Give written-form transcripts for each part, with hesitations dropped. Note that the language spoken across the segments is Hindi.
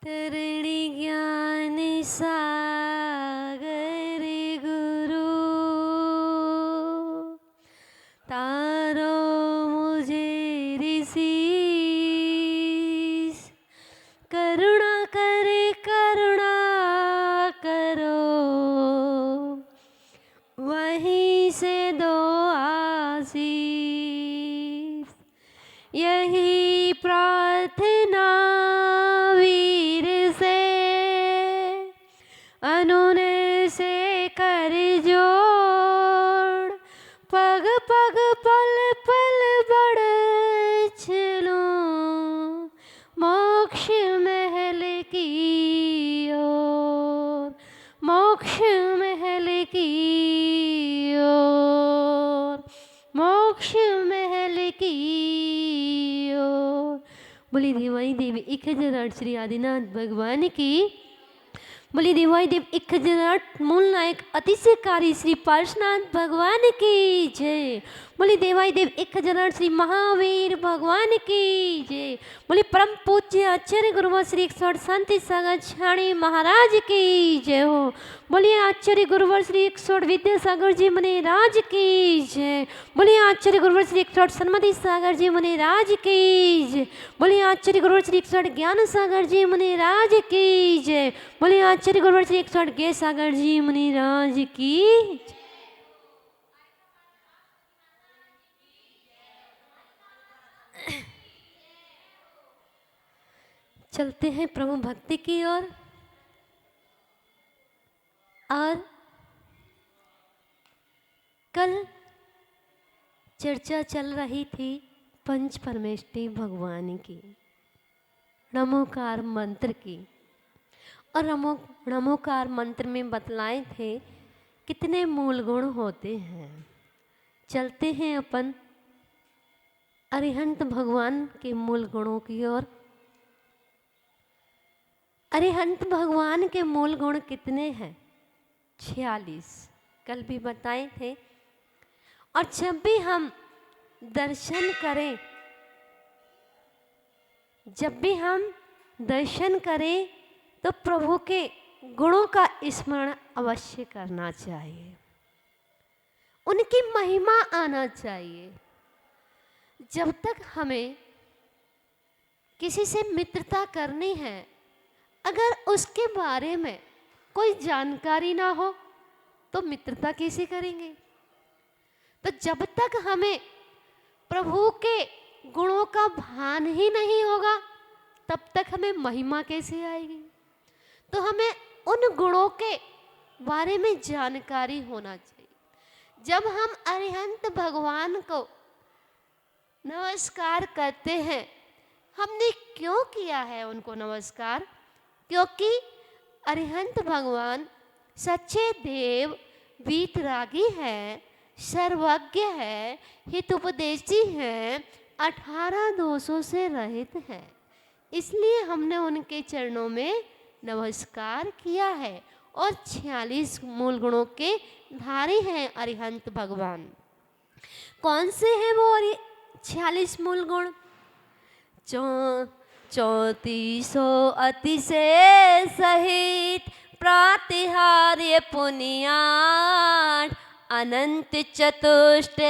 तरणी ज्ञान सागर गुरु तारो मुझे ऋषि करुणा करो वहीं से दो आशीष यही प्रार्थना वीर से उन्होंने से कर जोड़ पग पग पल पल बढ़ चलो मोक्ष महल की ओर मोक्ष महल की ओर मोक्ष महल की ओर। बोली देवाई देवी 1008 श्री आदिनाथ भगवान की। बोली देवाई देव 1008 मूल नायक अतिशयकारी श्री पार्श्वनाथ भगवान की जय। बोली देवाई देव 1008 श्री महावीर भगवान की जय। बोली परम पूज्य आचार्य गुरुवर श्री 108 शांति सागर छाणी महाराज की जय हो। बोलिए आचार्य गुरुवर श्री 108 विद्यासागर जी मुनि राज की जय। बोलिए आचार्य गुरुवर श्री 108 सन्मति सागर जी मुनि राज की जय। बोलिए आचार्य गुरुवर श्री 108 ज्ञान सागर जी मुनि राज की जय। बोलिए आचार्य गुरुवर श्री 108 ज्ञान सागर जी मुनि राज की जय। चलते हैं प्रभु भक्ति की ओर और कल चर्चा चल रही थी पंच परमेष्ठी भगवान की नमोकार मंत्र की। और नमोकार मंत्र में बतलाए थे कितने मूल गुण होते हैं। चलते हैं अपन अरिहंत भगवान के मूल गुणों की ओर। अरिहंत भगवान के मूल गुण कितने हैं? 46 कल भी बताए थे। और जब भी हम दर्शन करें तो प्रभु के गुणों का स्मरण अवश्य करना चाहिए, उनकी महिमा आना चाहिए। जब तक हमें किसी से मित्रता करनी है, अगर उसके बारे में कोई जानकारी ना हो तो मित्रता कैसे करेंगे? तो जब तक हमें प्रभु के गुणों का भान ही नहीं होगा तब तक हमें महिमा कैसे आएगी? तो हमें उन गुणों के बारे में जानकारी होना चाहिए। जब हम अरिहंत भगवान को नमस्कार करते हैं, हमने क्यों किया है उनको नमस्कार? क्योंकि अरिहंत भगवान सच्चे देव वीतरागी है, सर्वज्ञ है, हितोपदेशी हैं, 18 दोषों से रहित है। इसलिए हमने उनके चरणों में नमस्कार किया है। और 46 मूल गुणों के धारी हैं अरिहंत भगवान। कौन से हैं वो 46 मूल गुण? 3400 अतिशय सहित प्रातिहार्य पुण्याट अनंत चतुष्ट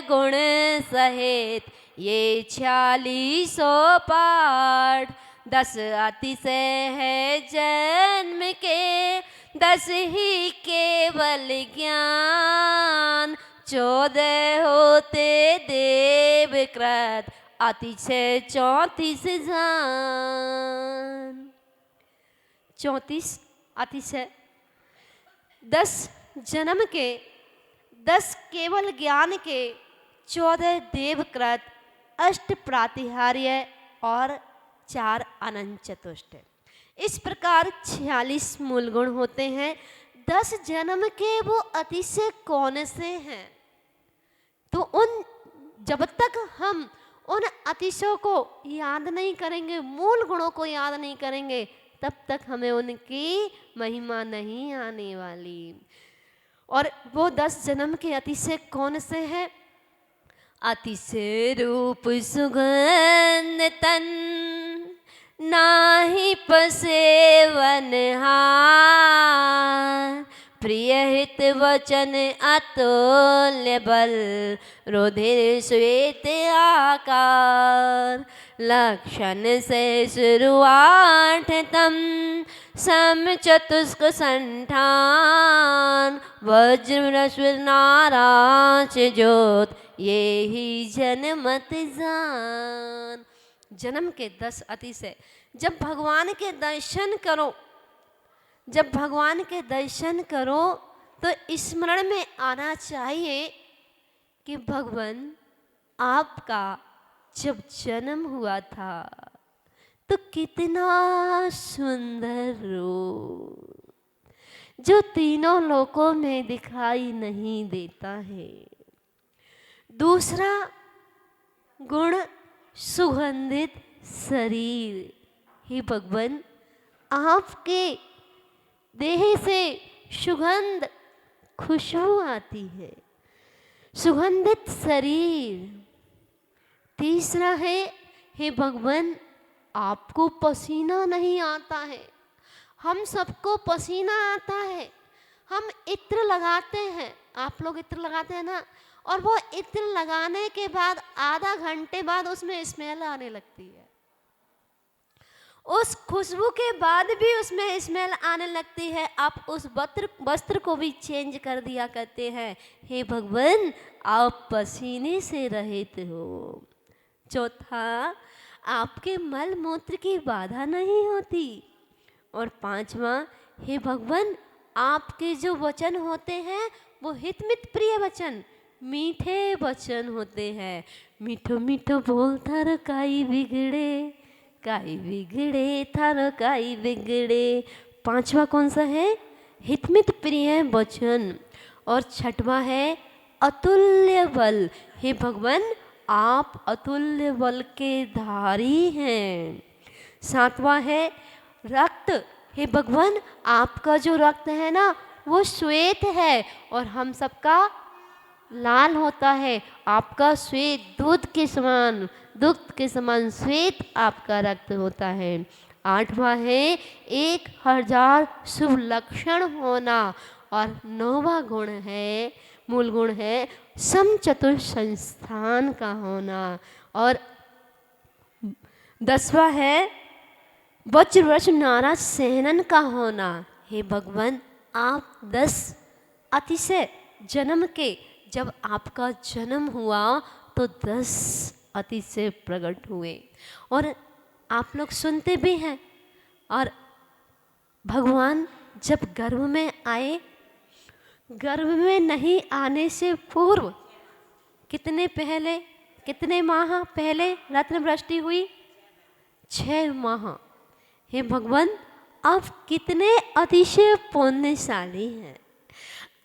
गुण सहित ये 4600 पाठ। 10 अतिशय है जन्म के, 10 ही केवल ज्ञान, 14 होते देव कृत, अतिशय 34 जान। 34 अतिशय, 10 जन्म के, 10 केवल ज्ञान के, 14 देवकृत, 8 प्रातिहार्य और 4 अनंत चतुष्ट। इस प्रकार 46 मूल गुण होते हैं। 10 जन्म के वो अतिशय कौन से हैं? तो जब तक हम उन अतिशयों को याद नहीं करेंगे, मूल गुणों को याद नहीं करेंगे, तब तक हमें उनकी महिमा नहीं आने वाली। और वो 10 जन्म के अतिशय कौन से हैं? अतिशय रूप सुगंध तन, नाही पसेवनहार, प्रिय हित वचन अतुल्य बल, रुधिर श्वेत आकार, लक्षण से शुरुआत तम सम चतुष्क संठान, वज्र नाराज ज्योत, ये ही जनमत जान। जन्म के 10 अतिशय। जब भगवान के दर्शन करो, जब भगवान के दर्शन करो तो स्मरण में आना चाहिए कि भगवान आपका जब जन्म हुआ था तो कितना सुंदर रूप, जो तीनों लोकों में दिखाई नहीं देता है। दूसरा गुण सुगंधित शरीर। हे भगवान, आपके देह से सुगंध खुशबू आती है, सुगंधित शरीर। तीसरा है, हे भगवान, आपको पसीना नहीं आता है, हम सबको पसीना आता है। हम इत्र लगाते हैं, आप लोग इत्र लगाते हैं ना, और वो इत्र लगाने के बाद आधा घंटे बाद उसमें स्मेल आने लगती है, उस खुशबू के बाद भी उसमें स्मेल आने लगती है। आप उस वस्त्र को भी चेंज कर दिया करते हैं। हे भगवान, आप पसीने से रहित हो। चौथा, आपके मल मूत्र की बाधा नहीं होती। और पांचवा, हे भगवान, आपके जो वचन होते हैं वो हितमित प्रिय वचन, मीठे वचन होते हैं। मीठो मीठो बोल थारो काई बिगड़े, काई बिगड़े थारो काई बिगड़े। पांचवा कौन सा है? हितमित प्रिय वचन। और छठवा है अतुल्य बल। हे भगवान, आप अतुल्य बल के धारी हैं। सातवां है रक्त। हे भगवान, आपका जो रक्त है ना वो श्वेत है और हम सबका लाल होता है। आपका श्वेत दूध के समान, दुग्ध के समान श्वेत आपका रक्त होता है। आठवां है 1000 शुभ लक्षण होना। और नौवां गुण है, मूल गुण है समचतुर संस्थान का होना। और 10वां है वज्रवश नाराज सेनन का होना। हे भगवान, आप 10 अतिशय जन्म के, जब आपका जन्म हुआ तो 10 अतिशय प्रकट हुए। और आप लोग सुनते भी हैं। और भगवान जब गर्भ में आए, गर्भ में नहीं आने से पूर्व कितने पहले, कितने माह पहले रत्न वृष्टि हुई? 6 माह। हे भगवान, आप कितने अतिशय पुण्यशाली हैं।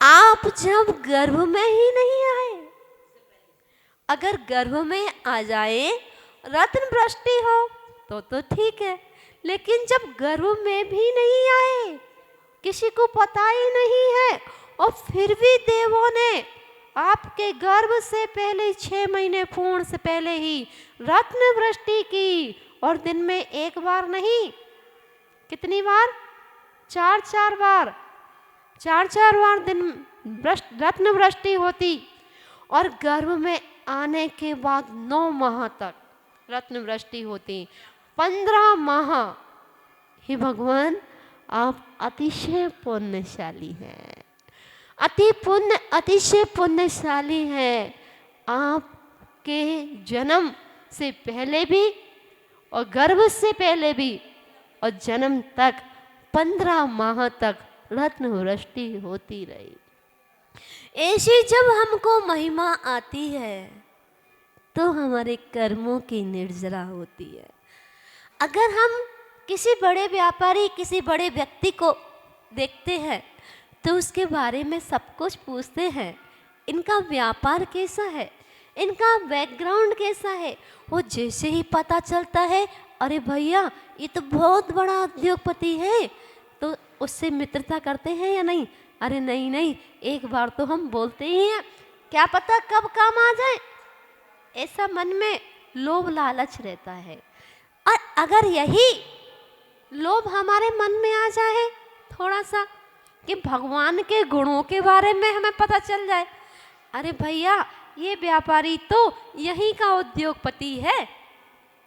आप जब गर्भ में ही नहीं आए, अगर गर्भ में आ जाए रत्न वृष्टि हो तो ठीक है, लेकिन जब गर्भ में भी नहीं आए, किसी को पता ही नहीं है, और फिर भी देवों ने आपके गर्भ से पहले 6 महीने पूर्ण से पहले ही रत्न वृष्टि की। और दिन में एक बार नहीं, कितनी बार? 4-4 बार, 4-4 बार दिन रत्न वृष्टि होती। और गर्भ में आने के बाद 9 माह तक रत्न वृष्टि होती, 15 माह। हे भगवान, आप अतिशय पुण्यशाली हैं, अतिशय पुण्यशाली हैं। आपके जन्म से पहले भी और गर्भ से पहले भी और जन्म तक 15 माह तक रत्न वृष्टि होती रही। ऐसी जब हमको महिमा आती है तो हमारे कर्मों की निर्जरा होती है। अगर हम किसी बड़े व्यापारी, किसी बड़े व्यक्ति को देखते हैं तो उसके बारे में सब कुछ पूछते हैं, इनका व्यापार कैसा है, इनका बैकग्राउंड कैसा है। वो जैसे ही पता चलता है, अरे भैया ये तो बहुत बड़ा उद्योगपति है, तो उससे मित्रता करते हैं या नहीं? अरे नहीं नहीं, एक बार तो हम बोलते ही हैं, क्या पता कब काम आ जाए। ऐसा मन में लोभ लालच रहता है। और अगर यही लोभ हमारे मन में आ जाए थोड़ा सा कि भगवान के गुणों के बारे में हमें पता चल जाए, अरे भैया ये व्यापारी तो यहीं का उद्योगपति है,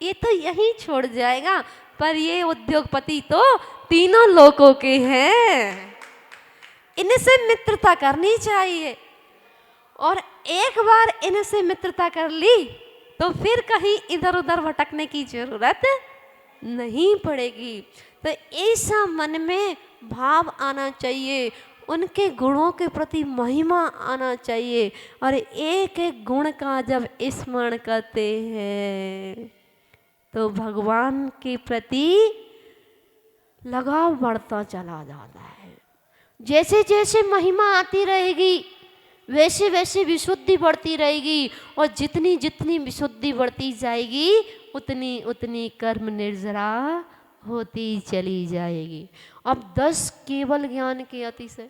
ये तो यहीं छोड़ जाएगा, पर ये उद्योगपति तो तीनों लोकों के हैं, इनसे मित्रता करनी चाहिए। और एक बार इनसे मित्रता कर ली तो फिर कहीं इधर उधर भटकने की जरूरत नहीं पड़ेगी। तो ऐसा मन में भाव आना चाहिए, उनके गुणों के प्रति महिमा आना चाहिए। और एक एक गुण का जब स्मरण करते हैं तो भगवान के प्रति लगाव बढ़ता चला जाता है। जैसे जैसे महिमा आती रहेगी वैसे वैसे विशुद्धि बढ़ती रहेगी, और जितनी जितनी विशुद्धि बढ़ती जाएगी उतनी उतनी कर्म निर्जरा होती चली जाएगी। अब 10 केवल ज्ञान के अतिशय,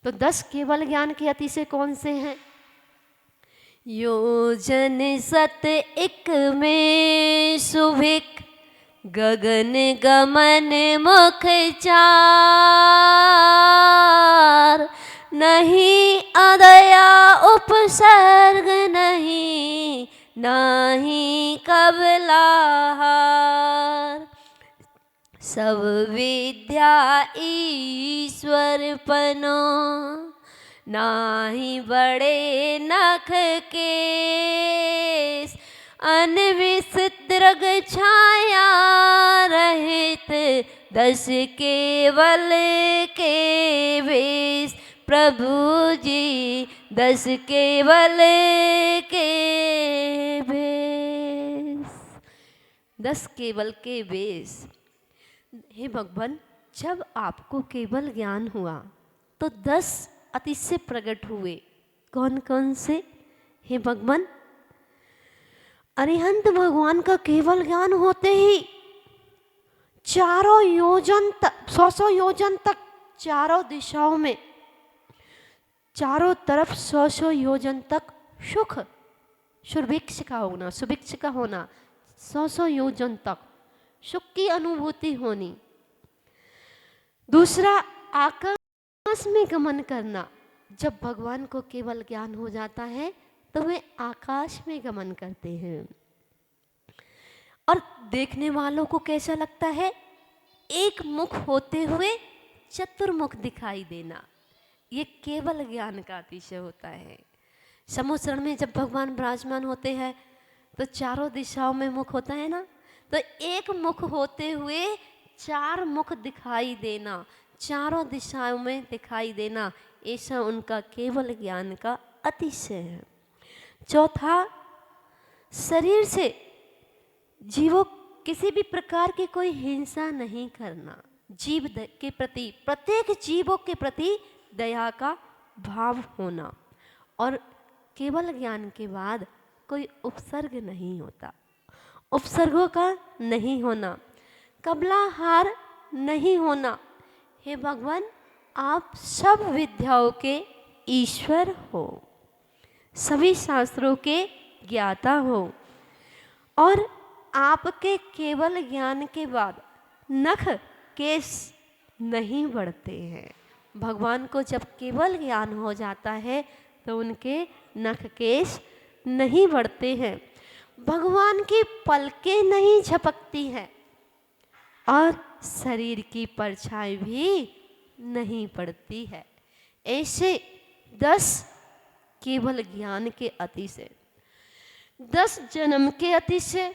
तो 10 केवल ज्ञान के अतिशय कौन से हैं? योजन सत एक में सुभिक, गगन गमन मुख चार, नहीं अदया उपसर्ग नहीं, नाही कबलाहार, सब विद्या ईश्वर पनो, नाही बड़े नख केस, अनविसदृग छाया रहित, 10 केवल के वेश, प्रभु जी 10 केवल के वेश, 10 केवल के वेश। हे भगवान, जब आपको केवल ज्ञान हुआ तो 10 अतिशय प्रकट हुए, कौन कौन से? हे भगवान, अरिहंत भगवान का केवल ज्ञान होते ही 400 योजन तक, 100 योजन तक चारों दिशाओं में, चारों तरफ 100 योजन तक सुख, सुभिक्ष का होना, सुभिक्ष का होना, 100 योजन तक सुख की अनुभूति होनी। दूसरा, आकाश में गमन करना। जब भगवान को केवल ज्ञान हो जाता है तो वे आकाश में गमन करते हैं, और देखने वालों को कैसा लगता है? एक मुख होते हुए चतुर्मुख दिखाई देना, ये केवल ज्ञान का अतिशय होता है। समुद्र में जब भगवान विराजमान होते हैं तो चारों दिशाओं में मुख होता है ना, तो एक मुख होते हुए 4 मुख दिखाई देना, चारों दिशाओं में दिखाई देना, ऐसा उनका केवल ज्ञान का अतिशय है। चौथा, शरीर से जीवों किसी भी प्रकार की कोई हिंसा नहीं करना, जीव के प्रति, प्रत्येक जीवों के प्रति दया का भाव होना, और केवल ज्ञान के बाद कोई उपसर्ग नहीं होता, उपसर्गों का नहीं होना, कबलाहार नहीं होना। हे भगवान, आप सब विद्याओं के ईश्वर हो, सभी शास्त्रों के ज्ञाता हो, और आपके केवल ज्ञान के बाद नख केश नहीं बढ़ते हैं। भगवान को जब केवल ज्ञान हो जाता है तो उनके नख केश नहीं बढ़ते हैं, भगवान की पलकें नहीं झपकती हैं, और शरीर की परछाई भी नहीं पड़ती है। ऐसे 10 केवल ज्ञान के अतिशय, 10 जन्म के अतिशय,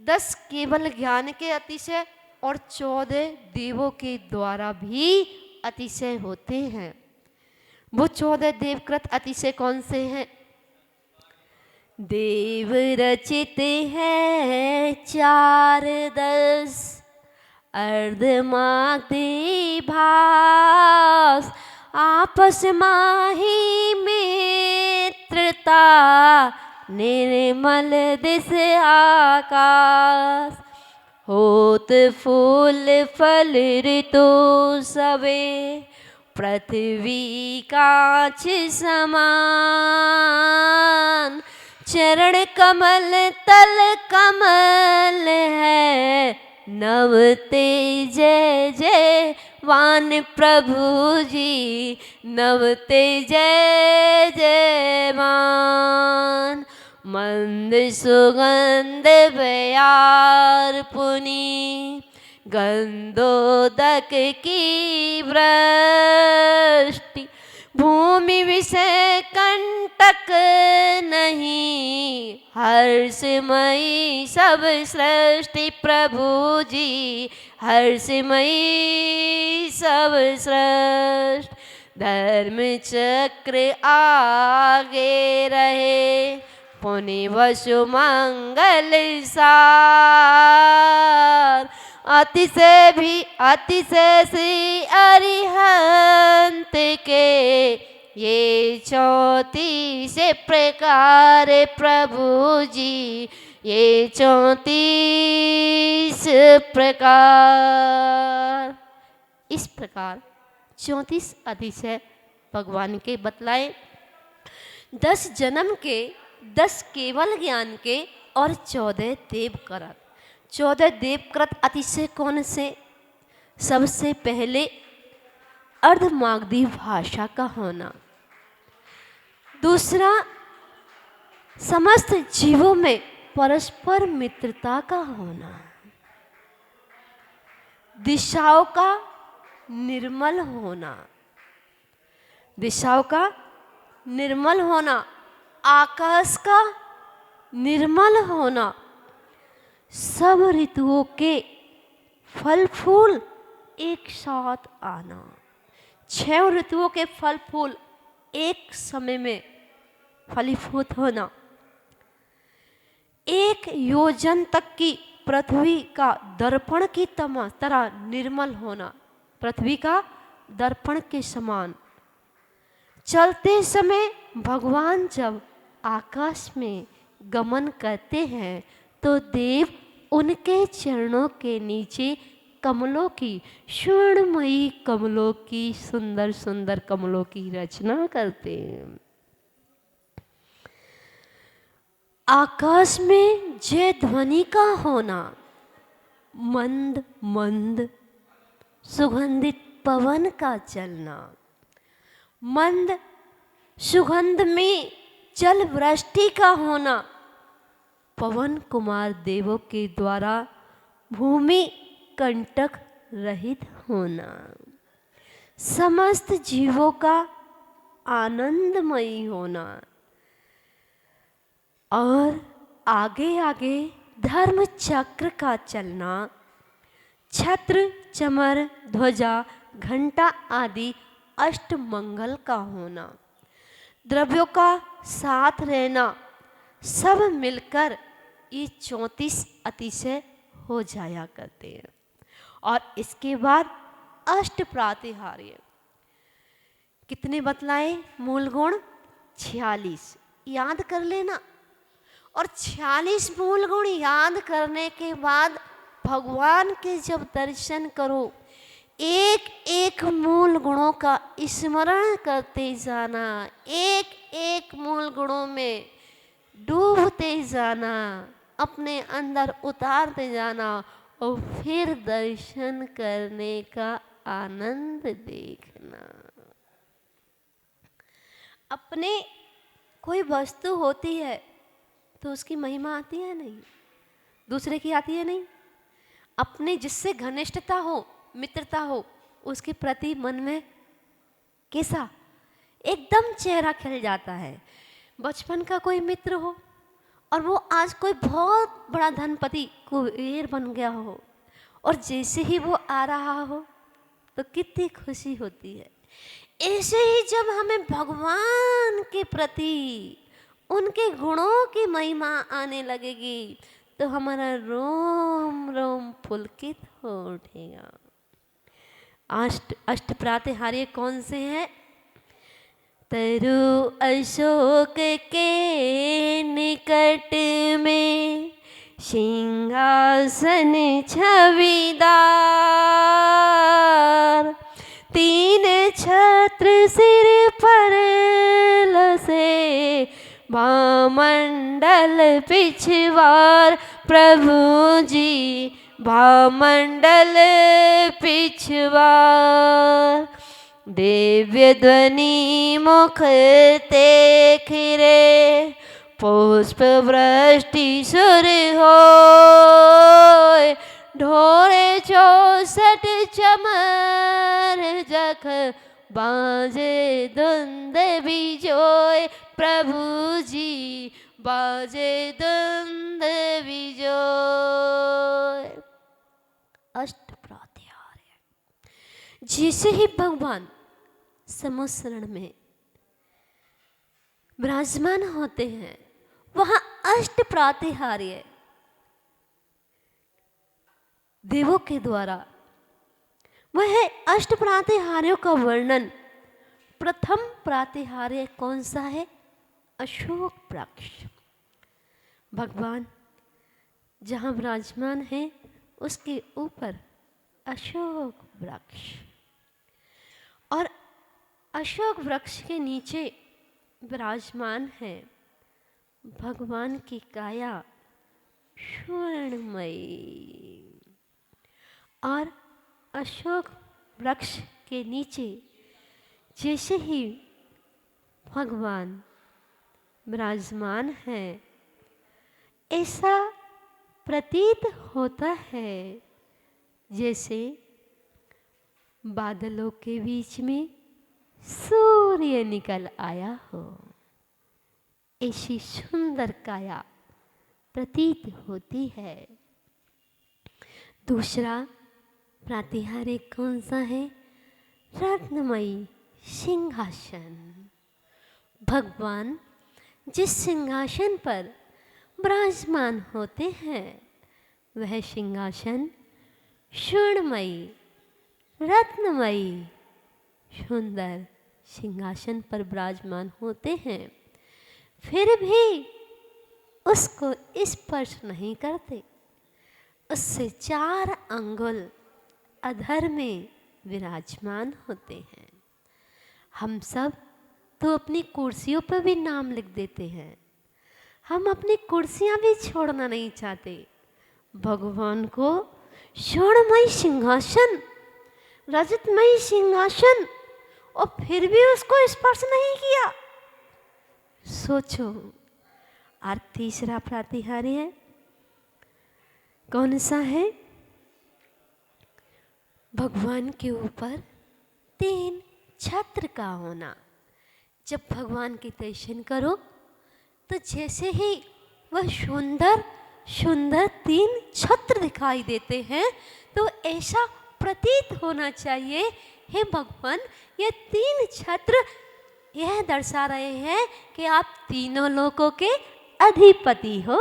10 केवल ज्ञान के अतिशय, और 14 देवों के द्वारा भी अतिशय होते हैं। वो 14 देवकृत अतिशय कौन से हैं? देव रचित है 4 10, अर्धमागधी भास, आपस माही मित्रता, निर्मल दिस आकाश, होत फूल फल ऋतु सबे, पृथ्वी काछ समान, चरण कमल तल कमल है, नव तेज जय जयवान प्रभु जी, नव तेज जय जयवान। मंद सुगंध बयार पुनि, गंधोदक की वृष्टि, भूमि विषय कंटक नहीं, हर्षमयी सब सृष्टि प्रभु जी, हर्षमयी सब सृष्टि। धर्म चक्र आगे रहे, पुनि वसु मंगल सार, अतिशय भी अतिशय श्री अरिहंत के, ये 34 प्रकार प्रभु जी, ये 34 प्रकार। इस प्रकार 34 अतिशय भगवान के बतलाए। 10 जन्म के, 10 केवल ज्ञान के और 14 देवकृत। 14 देवकृत अतिशय कौन से? सबसे पहले अर्धमागधी भाषा का होना, दूसरा समस्त जीवों में परस्पर मित्रता का होना, दिशाओं का निर्मल होना, दिशाओं का निर्मल होना, आकाश का निर्मल होना, सब ऋतुओं के फल फूल एक साथ आना। 6 ऋतुओं के फल फूल एक समय में फलीभूत होना, 1 योजन तक की पृथ्वी का दर्पण की तरह निर्मल होना, पृथ्वी का दर्पण के समान। चलते समय भगवान जब आकाश में गमन करते हैं तो देव उनके चरणों के नीचे कमलों की, स्वर्णमयी कमलों की, सुंदर सुंदर कमलों की रचना करते हैं। आकाश में जय ध्वनि का होना, मंद मंद सुगंधित पवन का चलना, मंद सुगंध में जल वृष्टि का होना, पवन कुमार देवों के द्वारा भूमि कंटक रहित होना, समस्त जीवों का आनंदमयी होना, और आगे आगे धर्म चक्र का चलना, छत्र चमर ध्वजा घंटा आदि अष्टमंगल का होना, द्रव्यों का साथ रहना, सब मिलकर ये 34 अतिशय हो जाया करते हैं। और इसके बाद अष्ट प्रातिहार्य कितने बतलाए? मूल गुण 46 याद कर लेना। और 46 मूल गुण याद करने के बाद भगवान के जब दर्शन करो, एक एक मूल गुणों का स्मरण करते जाना, एक एक मूल गुणों में डूबते जाना, अपने अंदर उतारते जाना, और फिर दर्शन करने का आनंद देखना। अपने कोई वस्तु होती है तो उसकी महिमा आती है नहीं, दूसरे की आती है नहीं। अपने जिससे घनिष्ठता हो, मित्रता हो, उसके प्रति मन में कैसा एकदम चेहरा खिल जाता है। बचपन का कोई मित्र हो और वो आज कोई बहुत बड़ा धनपति कुबेर बन गया हो, और जैसे ही वो आ रहा हो तो कितनी खुशी होती है। ऐसे ही जब हमें भगवान के प्रति उनके गुणों की महिमा आने लगेगी तो हमारा रोम रोम पुलकित हो उठेगा। अष्ट प्रातिहार्य कौन से हैं? तरु अशोक के निकट में सिंहासन छविदार, 3 छत्र सिर पर लसे भामंडल पिछवार प्रभु जी भामंडल पिछवार। दिव्य ध्वनि मुख ते खिरे पुष्प वृष्टि सुर होय। ढोरे 64 चमर जख बाजे धुंद बिजोय प्रभु जी बाजे धुंद बिजोय। अष्ट प्रातिहार्य। जैसे ही भगवान समुद्रण में विराजमान होते हैं वहां अष्ट प्रातिहार्य देवों के द्वारा वह अष्ट प्रातिहार्यों का वर्णन। प्रथम प्रातिहार्य कौन सा है? अशोक वृक्ष। भगवान जहाँ विराजमान है उसके ऊपर अशोक वृक्ष और अशोक वृक्ष के नीचे विराजमान है भगवान की काया स्वर्णमयी। और अशोक वृक्ष के नीचे जैसे ही भगवान विराजमान है ऐसा प्रतीत होता है जैसे बादलों के बीच में सूर्य निकल आया हो। ऐसी सुंदर काया प्रतीत होती है। दूसरा प्रातिहार्य कौन सा है? रत्नमयी सिंहासन। भगवान जिस सिंहासन पर विराजमान होते हैं वह सिंहासन स्वर्णमयी रत्नमयी सुंदर सिंहासन पर विराजमान होते हैं, फिर भी उसको स्पर्श नहीं करते। उससे 4 अंगुल अधर में विराजमान होते हैं। हम सब तो अपनी कुर्सियों पर भी नाम लिख देते हैं। हम अपनी कुर्सियां भी छोड़ना नहीं चाहते। भगवान को स्वर्णमयी सिंहासन रजतमयी सिंहासन और फिर भी उसको स्पर्श नहीं किया। सोचो। और तीसरा प्रातिहार्य है कौन सा है? भगवान के ऊपर 3 छत्र का होना। जब भगवान के दर्शन करो तो जैसे ही वह सुंदर सुंदर 3 छत्र दिखाई देते हैं तो ऐसा प्रतीत होना चाहिए हे भगवान ये 3 छत्र यह दर्शा रहे हैं कि आप तीनों लोकों के अधिपति हो,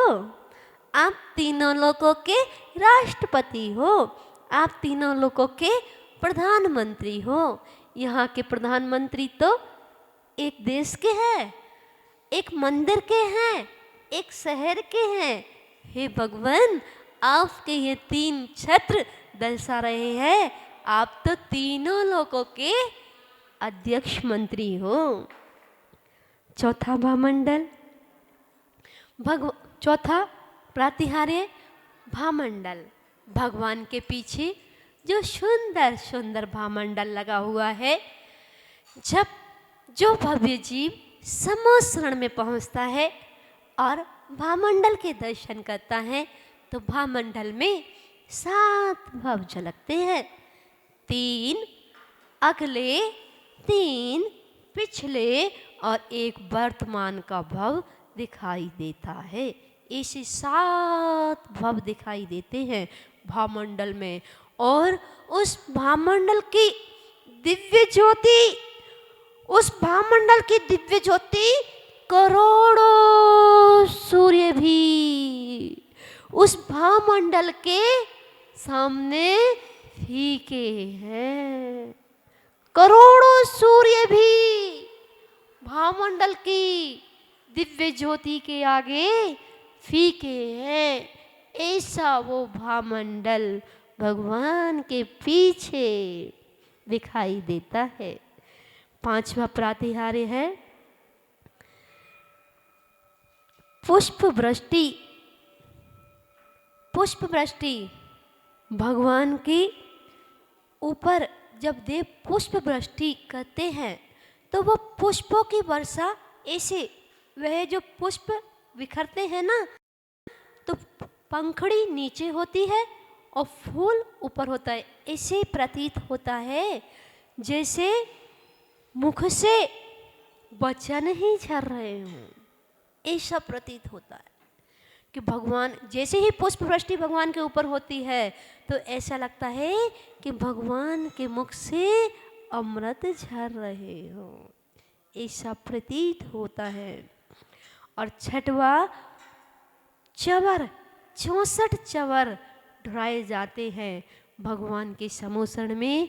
आप तीनों लोकों के राष्ट्रपति हो, आप तीनों लोगों के प्रधानमंत्री हो। यहाँ के प्रधानमंत्री तो एक देश के हैं, एक मंदिर के हैं, एक शहर के हैं। हे भगवान आपके ये 3 छत्र दर्शा रहे हैं आप तो तीनों लोगों के अध्यक्ष मंत्री हो। चौथा भामंडल चौथा प्रातिहार्य भामंडल। भगवान के पीछे जो सुंदर सुंदर भामंडल लगा हुआ है, जब जो भव्य जीव समुद्रण में पहुंचता है और भामंडल के दर्शन करता है तो भामंडल में 7 भव झलकते हैं। 3 अगले, 3 पिछले और 1 वर्तमान का भव दिखाई देता है। ऐसे 7 भव दिखाई देते हैं भामंडल में। और उस भामंडल की दिव्य ज्योति, उस भामंडल की दिव्य ज्योति करोड़ों सूर्य भी उस भामंडल के सामने फीके हैं। करोड़ों सूर्य भी भामंडल की दिव्य ज्योति के आगे फीके हैं। ऐसा वो भामंडल भगवान के पीछे दिखाई देता है। 5वां प्रातिहार्य है पुष्प वृष्टि, पुष्प वृष्टि भगवान के ऊपर जब देव पुष्प वृष्टि करते हैं तो वो पुष्पों की वर्षा ऐसे, वह जो पुष्प बिखरते हैं ना, तो पंखड़ी नीचे होती है और फूल ऊपर होता है। ऐसे प्रतीत होता है जैसे मुख से वचन ही झर रहे हों, ऐसा प्रतीत होता है कि भगवान जैसे ही पुष्प वृष्टि भगवान के ऊपर होती है तो ऐसा लगता है कि भगवान के मुख से अमृत झर रहे हो, ऐसा प्रतीत होता है। और छठवा चवर, 64 चवर ढुराए जाते हैं भगवान के समोसण में।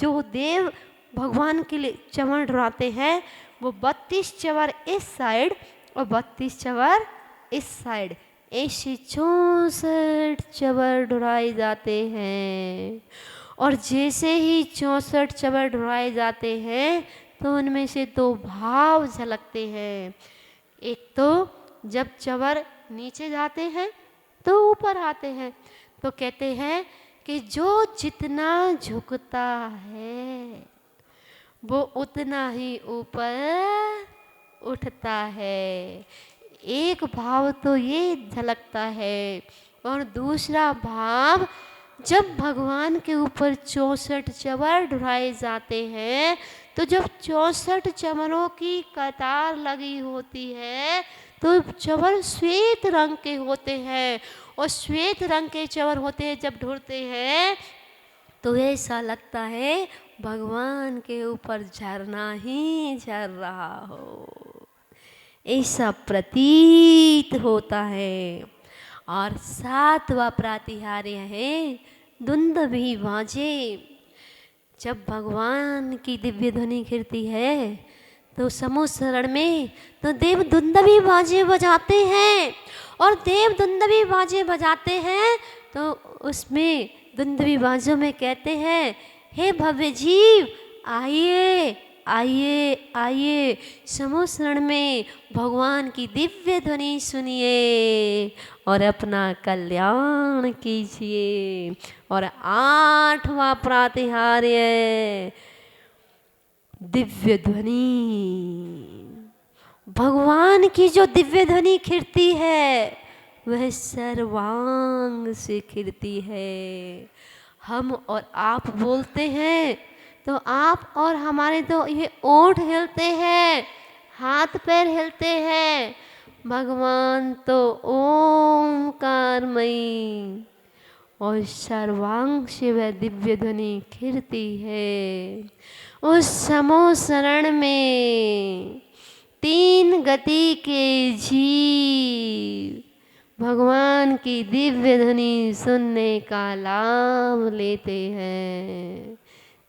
जो देव भगवान के लिए चवर ढुराते हैं वो 32 चवर इस साइड और 32 चवर इस साइड, ऐसे 64 चवर ढुराए जाते हैं। और जैसे ही 64 चवर ढुराए जाते हैं तो उनमें से 2 भाव झलकते हैं। एक तो जब चवर नीचे जाते हैं तो ऊपर आते हैं, तो कहते हैं कि जो जितना झुकता है वो उतना ही ऊपर उठता है। एक भाव तो ये झलकता है। और दूसरा भाव, जब भगवान के ऊपर 64 चवर ढुराए जाते हैं तो जब 64 चवरों की कतार लगी होती है तो चवर श्वेत रंग के होते हैं। और श्वेत रंग के चवर होते हैं जब ढुरते हैं तो ऐसा लगता है भगवान के ऊपर झरना ही झर रहा हो, ऐसा प्रतीत होता है। और 7वां प्रातिहार्य है दुंदुभि बाजे। जब भगवान की दिव्य ध्वनि खिलती है तो समूसरण में तो देव दुंदुभि बाजे बजाते हैं। और देव दुंदुभि बाजे बजाते हैं तो उसमें दुंदुभि बाजों में कहते हैं, हे भव्य जीव आइए आइए आइए, समूसरण में भगवान की दिव्य ध्वनि सुनिए और अपना कल्याण कीजिए। और 8वां प्रातिहार्य दिव्य ध्वनि। भगवान की जो दिव्य ध्वनि खिलती है वह सर्वांग से खिलती है। हम और आप बोलते हैं तो आप और हमारे तो ये ओंठ हिलते हैं, हाथ पैर हिलते हैं। भगवान तो ओंकारमयी और सर्वांग से वह दिव्य ध्वनि खिलती है। उस समूसरण में 3 गति के जीव भगवान की दिव्य ध्वनि सुनने का लाभ लेते हैं।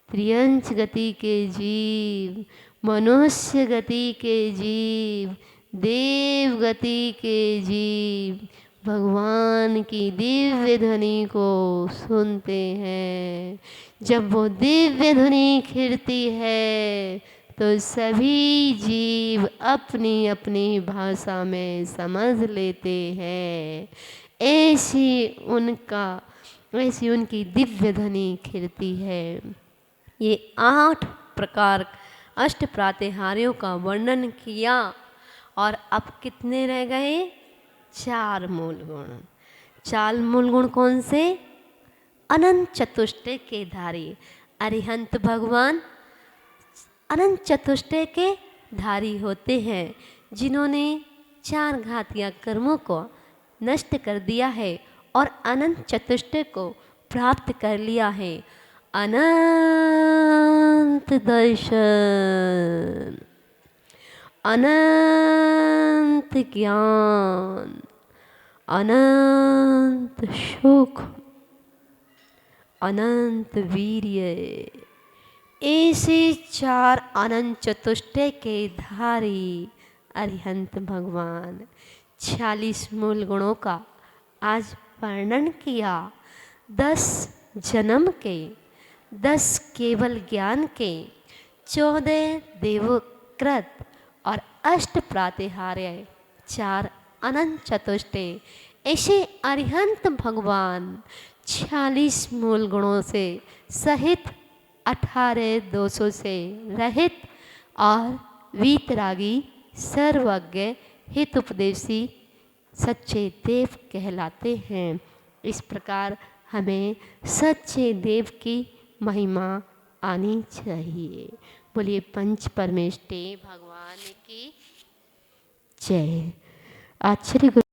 त्रियंच गति के जीव, मनुष्य गति के जीव, देव गति के जीव भगवान की दिव्य ध्वनि को सुनते हैं। जब वो दिव्य ध्वनि खिलती है तो सभी जीव अपनी अपनी भाषा में समझ लेते हैं। ऐसी उनकी दिव्य ध्वनि खिलती है। ये 8 प्रकार अष्ट प्रातिहार्यों का वर्णन किया और अब कितने रह गए? 4 मूल गुण। 4 मूल गुण कौन से? अनंत चतुष्टय के धारी अरिहंत भगवान अनंत चतुष्टय के धारी होते हैं, जिन्होंने 4 घातिया कर्मों को नष्ट कर दिया है और अनंत चतुष्टय को प्राप्त कर लिया है। अनंत दर्शन, अनंत ज्ञान, अनंत सुख, अनंत वीर्य, ऐसे 4 अनंत चतुष्टय के धारी अरिहंत भगवान 46 मूल गुणों का आज वर्णन किया। 10 जन्म के, 10 केवल ज्ञान के, 14 देवकृत और अष्ट प्रातिहार्य 4 अनंत चतुष्टय। ऐसे अरिहंत भगवान 46 मूल गुणों से सहित 18 दोषों से रहित और वीतरागी सर्वज्ञ हितोपदेशी सच्चे देव कहलाते हैं। इस प्रकार हमें सच्चे देव की महिमा आनी चाहिए। बोलिए पंच परमेष्टि भगवान की जय। आचार्य